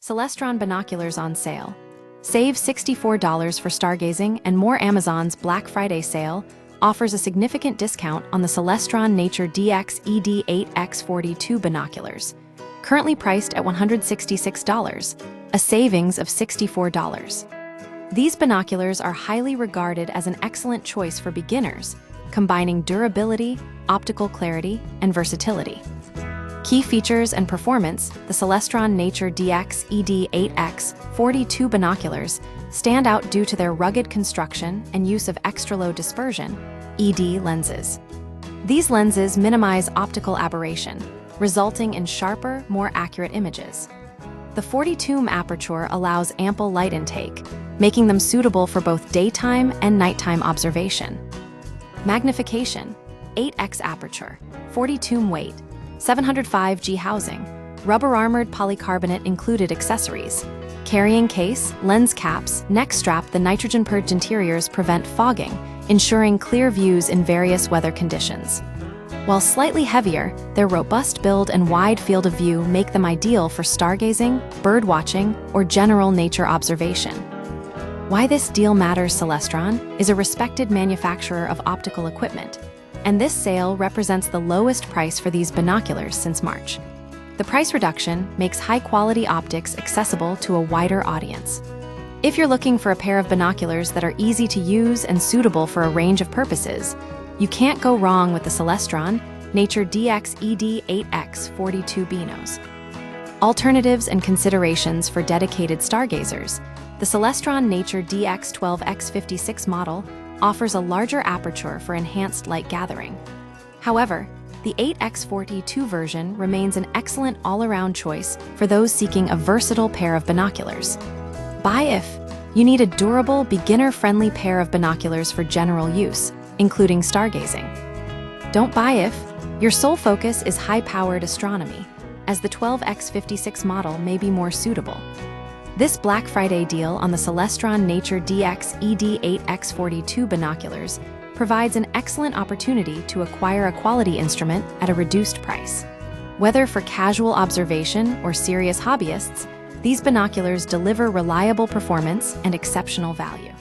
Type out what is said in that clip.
Celestron binoculars on sale. Save $64 for stargazing, and more. Amazon's Black Friday sale offers a significant discount on the Celestron Nature DX ED8X42 binoculars, currently priced at $166, a savings of $64. These binoculars are highly regarded as an excellent choice for beginners, combining durability, optical clarity, and versatility. Key features and performance: the Celestron Nature DX ED8X42 binoculars stand out due to their rugged construction and use of extra-low dispersion (ED) lenses. These lenses minimize optical aberration, resulting in sharper, more accurate images. The 42mm aperture allows ample light intake, making them suitable for both daytime and nighttime observation. Magnification: 8x aperture, 42mm weight, 705G housing, rubber-armored polycarbonate included accessories, carrying case, lens caps, neck strap. The nitrogen-purged interiors prevent fogging, ensuring clear views in various weather conditions. While slightly heavier, their robust build and wide field of view make them ideal for stargazing, bird-watching, or general nature observation. Why this deal matters: Celestron is a respected manufacturer of optical equipment, and this sale represents the lowest price for these binoculars since March. The price reduction makes high-quality optics accessible to a wider audience. If you're looking for a pair of binoculars that are easy to use and suitable for a range of purposes, you can't go wrong with the Celestron Nature DX ED8X42 binos. Alternatives and considerations for dedicated stargazers: the Celestron Nature DX12X56 model offers a larger aperture for enhanced light gathering. However, the 8X42 version remains an excellent all-around choice for those seeking a versatile pair of binoculars. Buy if you need a durable, beginner-friendly pair of binoculars for general use, including stargazing. Don't buy if your sole focus is high-powered astronomy, as the 12X56 model may be more suitable. This Black Friday deal on the Celestron Nature DX ED8X42 binoculars provides an excellent opportunity to acquire a quality instrument at a reduced price. Whether for casual observation or serious hobbyists, these binoculars deliver reliable performance and exceptional value.